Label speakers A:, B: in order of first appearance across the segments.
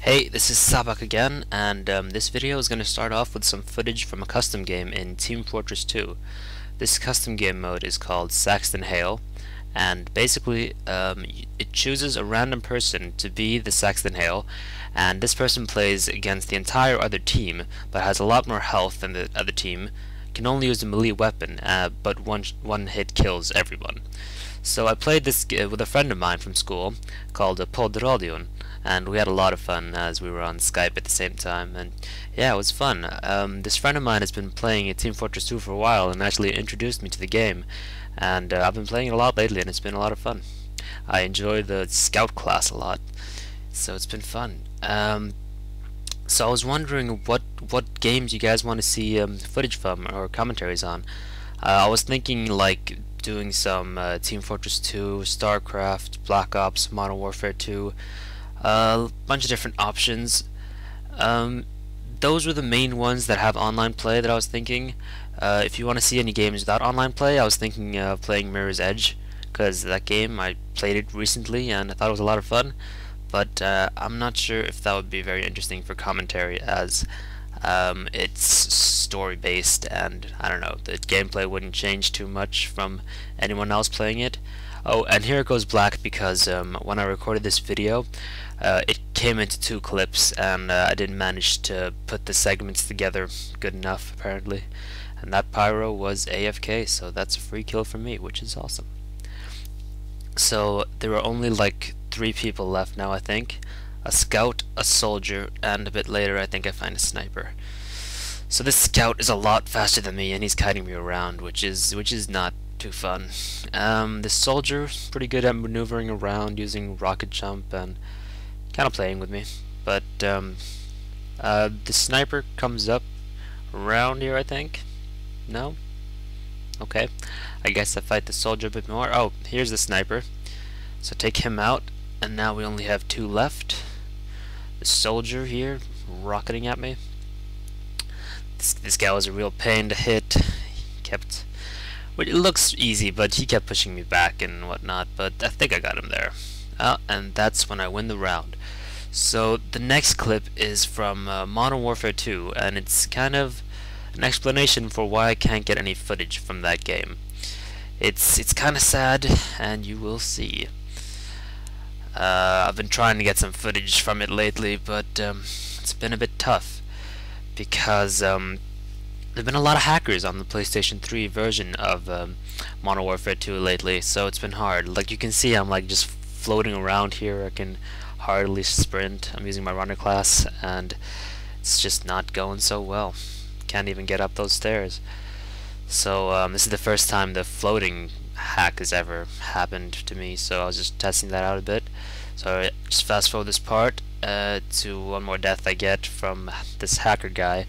A: Hey, this is Tsabac again, and this video is going to start off with some footage from a custom game in Team Fortress 2. This custom game mode is called Saxton Hale, and basically it chooses a random person to be the Saxton Hale, and this person plays against the entire other team, but has a lot more health than the other team, can only use a melee weapon, but one hit kills everyone. So I played this with a friend of mine from school called Podradion, and we had a lot of fun as we were on Skype at the same time, and yeah, it was fun. This friend of mine has been playing Team Fortress 2 for a while and actually introduced me to the game, and I've been playing it a lot lately, and it's been a lot of fun. I enjoy the scout class a lot, so it's been fun. So I was wondering what games you guys want to see footage from or commentaries on. I was thinking like doing some Team Fortress 2, StarCraft, Black Ops, Modern Warfare 2, a bunch of different options. Those were the main ones that have online play that I was thinking. If you want to see any games without online play, I was thinking of playing Mirror's Edge, because that game, I played it recently and I thought it was a lot of fun, but I'm not sure if that would be very interesting for commentary, as it's story based and I don't know, the gameplay wouldn't change too much from anyone else playing it. Oh, and here it goes black because when I recorded this video it came into two clips, and I didn't manage to put the segments together good enough apparently, and that pyro was AFK, so that's a free kill for me, which is awesome. So there are only like 3 people left now, I think. A scout, a soldier, and a bit later I think I find a sniper. So this scout is a lot faster than me, and he's kiting me around, which is not too fun. This soldier pretty good at maneuvering around using rocket jump and kind of playing with me. But the sniper comes up around here, I think. No? Okay. I guess I fight the soldier a bit more. Oh, here's the sniper. So take him out, and now we only have 2 left. The soldier here rocketing at me. This guy was a real pain to hit. He kept, well, it looks easy, but he kept pushing me back and whatnot, but I think I got him there. And that's when I win the round. So the next clip is from Modern Warfare 2, and it's kind of an explanation for why I can't get any footage from that game. It's kind of sad, and you will see. I've been trying to get some footage from it lately, but it's been a bit tough because there've been a lot of hackers on the PlayStation 3 version of Modern Warfare 2 lately, so it's been hard. Like you can see, I'm like just floating around here. I can hardly sprint. I'm using my runner class, and it's just not going so well. Can't even get up those stairs. So this is the first time the floating hack has ever happened to me, so I was just testing that out a bit. So I just fast forward this part to one more death I get from this hacker guy.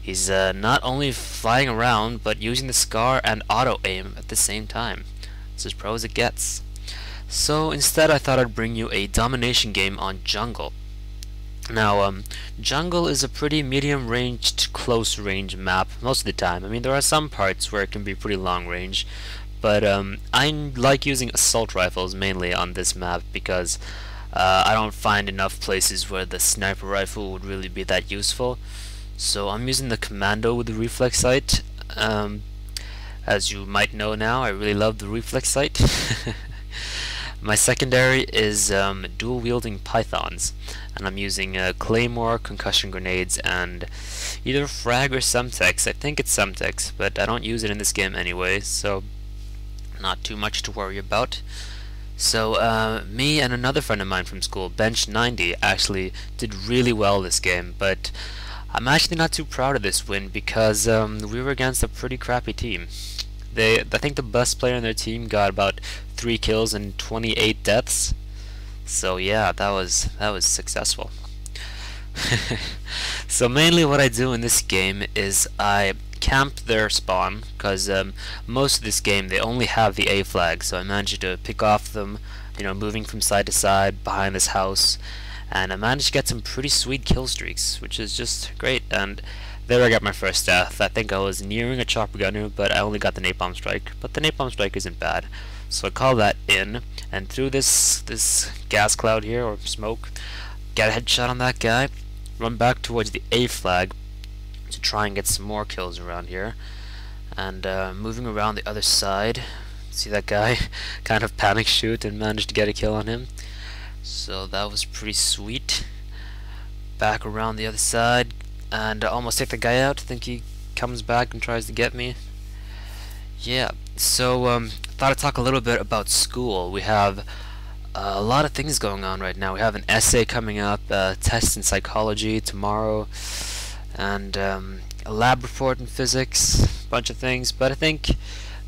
A: He's not only flying around, but using the SCAR and auto aim at the same time. It's as pro as it gets. So instead I thought I'd bring you a domination game on jungle. Now jungle is a pretty medium ranged, close range map most of the time. I mean, there are some parts where it can be pretty long range, but I like using assault rifles mainly on this map because I don't find enough places where the sniper rifle would really be that useful. So I'm using the Commando with the Reflex sight. As you might know now, I really love the Reflex sight. My secondary is dual wielding pythons, and I'm using Claymore, Concussion grenades, and either Frag or Semtex. I think it's Semtex, but I don't use it in this game anyway, so not too much to worry about. So me and another friend of mine from school, Bench 90, actually did really well this game, but I'm actually not too proud of this win because we were against a pretty crappy team. I think the best player in their team got about 3 kills and 28 deaths. So yeah, that was successful. So mainly what I do in this game is I camp their spawn, because most of this game they only have the A flag, so I managed to pick off them, you know, moving from side to side behind this house, and I managed to get some pretty sweet kill streaks, which is just great. And there I got my first death. I think I was nearing a chopper gunner, but I only got the Napalm Strike, but the Napalm Strike isn't bad. So I call that in, and through this gas cloud here, or smoke, get a headshot on that guy, run back towards the A flag to try and get some more kills around here, and moving around the other side. See that guy kind of panic shoot and managed to get a kill on him, so that was pretty sweet. Back around the other side and almost take the guy out. I think he comes back and tries to get me. Yeah, so thought I'd talk a little bit about school. We have a lot of things going on right now. We have an essay coming up, test in psychology tomorrow, and a lab report in physics, a bunch of things. But I think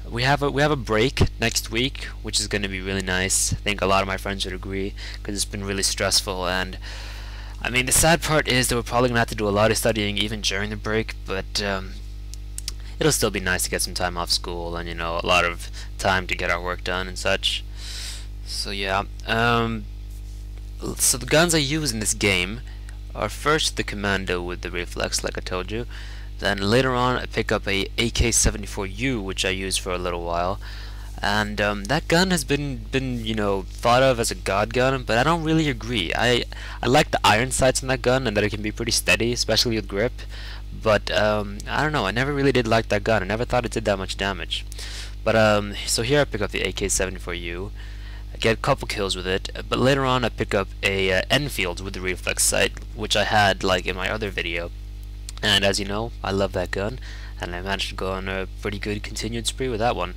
A: we have a break next week, which is going to be really nice. I think a lot of my friends would agree, because it's been really stressful. And I mean, the sad part is that we're probably going to have to do a lot of studying even during the break, but it'll still be nice to get some time off school and, you know, a lot of time to get our work done and such. So yeah, so the guns I use in this game are first the Commando with the Reflex, like I told you. Then later on I pick up a AK-74U, which I used for a little while. And that gun has been you know, thought of as a god gun, but I don't really agree. I like the iron sights on that gun and that it can be pretty steady, especially with grip. But I don't know, I never really did like that gun. I never thought it did that much damage. But so here I pick up the AK-74U. I get a couple kills with it, but later on I pick up a Enfield with the Reflex sight, which I had like in my other video. And as you know, I love that gun, and I managed to go on a pretty good continued spree with that one.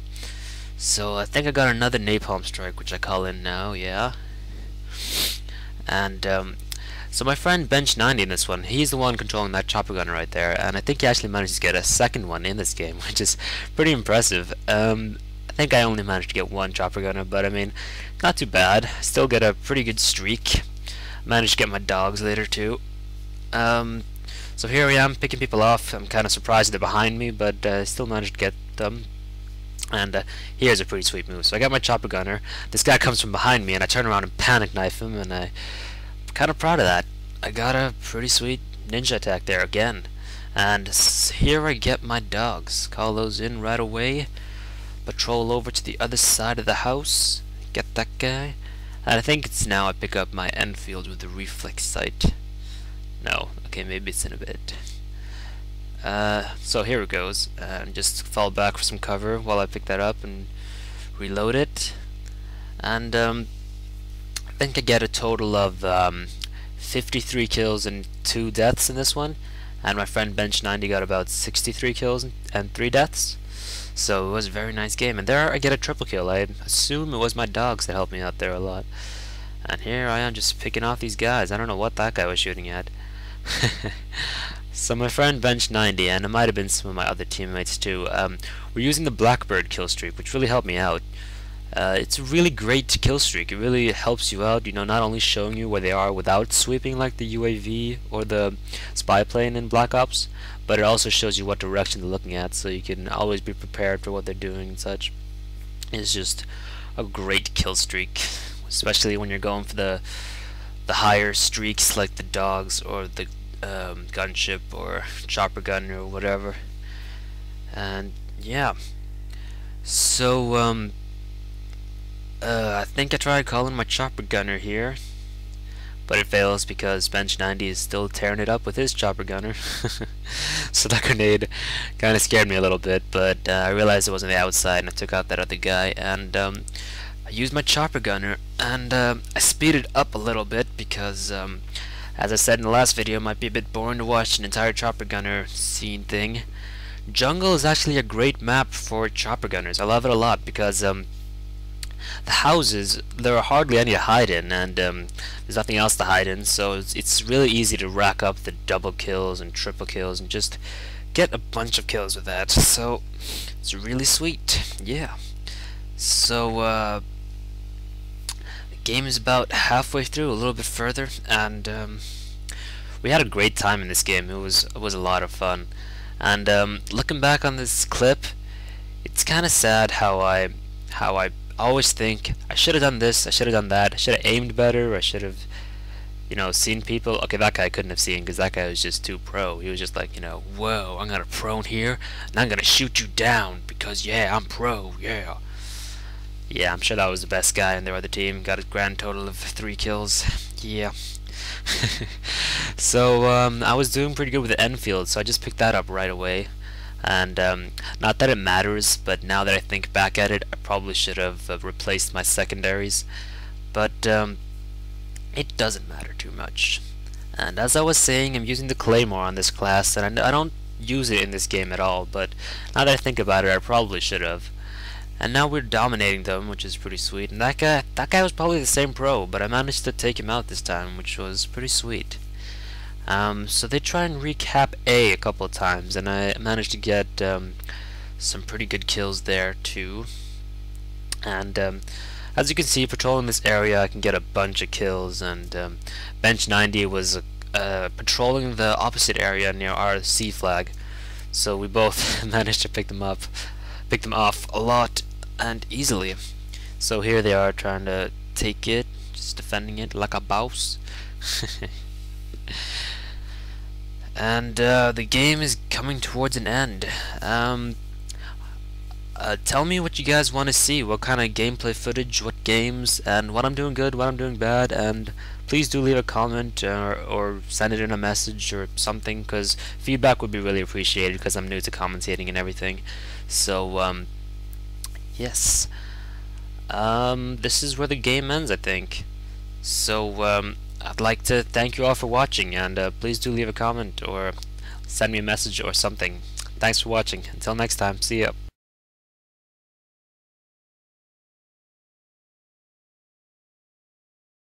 A: So I think I got another Napalm Strike, which I call in now, yeah. And so my friend Bench90 in this one, he's the one controlling that chopper gunner right there, and I think he actually managed to get a second one in this game, which is pretty impressive. I think I only managed to get one chopper gunner, but I mean, not too bad. Still get a pretty good streak. Managed to get my dogs later too. So here I am picking people off. I'm kind of surprised they're behind me, but I still managed to get them. And here's a pretty sweet move. So I got my chopper gunner. This guy comes from behind me, and I turn around and panic knife him, and I'm kind of proud of that. I got a pretty sweet ninja attack there again. And here I get my dogs. Call those in right away. Patrol over to the other side of the house. Get that guy. And I think it's now I pick up my Enfield with the Reflex sight. No. Okay, maybe it's in a bit. So here it goes, and just fall back for some cover while I pick that up and reload it. And I think I get a total of 53 kills and 2 deaths in this one, and my friend Bench90 got about 63 kills and 3 deaths. So it was a very nice game, and there I get a triple kill. I assume it was my dogs that helped me out there a lot. And here I am just picking off these guys. I don't know what that guy was shooting at. So my friend Bench90, and it might have been some of my other teammates too, were using the Blackbird killstreak, which really helped me out. It's a really great killstreak. It really helps you out, you know, not only showing you where they are without sweeping like the UAV or the spy plane in Black Ops, but it also shows you what direction they're looking at, so you can always be prepared for what they're doing and such. It's just a great killstreak, especially when you're going for the higher streaks like the dogs or the gunship or chopper gun or whatever. And yeah, so I think I tried calling my chopper gunner here, but it fails because Bench90 is still tearing it up with his chopper gunner. So that grenade kind of scared me a little bit, but I realized it was on the outside, and I took out that other guy, and I used my chopper gunner, and I speeded up a little bit because as I said in the last video, it might be a bit boring to watch an entire chopper gunner scene thing. Jungle is actually a great map for chopper gunners. I love it a lot because the houses, there are hardly any to hide in, and there's nothing else to hide in, so it's really easy to rack up the double kills and triple kills and just get a bunch of kills with that. So it's really sweet. Yeah. So the game is about halfway through, a little bit further, and we had a great time in this game. It was a lot of fun. And looking back on this clip, it's kind of sad how I always think I should have done this, I should have done that, I should have aimed better, I should have, you know, seen people. Okay, that guy I couldn't have seen because that guy was just too pro. He was just like, you know, whoa, I'm gonna prone here and I'm gonna shoot you down because yeah, I'm pro, yeah. Yeah, I'm sure that was the best guy in their other team. Got a grand total of 3 kills. Yeah. So I was doing pretty good with the Enfield, so I just picked that up right away. And not that it matters, but now that I think back at it, I probably should have replaced my secondaries. But it doesn't matter too much. And as I was saying, I'm using the Claymore on this class, and I don't use it in this game at all, but now that I think about it, I probably should have. And now we're dominating them, which is pretty sweet. And that guy was probably the same pro, but I managed to take him out this time, which was pretty sweet. So they try and recap A couple of times, and I managed to get some pretty good kills there too. And as you can see, patrolling this area, I can get a bunch of kills. And Bench 90 was patrolling the opposite area near our C flag, so we both managed to pick them off a lot and easily. So here they are trying to take it, just defending it like a boss. And the game is coming towards an end. Tell me what you guys want to see, what kind of gameplay footage, what games, and what I'm doing good, what I'm doing bad, and please do leave a comment or send it in a message or something, because feedback would be really appreciated, because I'm new to commentating and everything. So yes, this is where the game ends, I think. So I'd like to thank you all for watching, and please do leave a comment or send me a message or something. Thanks for watching. Until next time, see ya.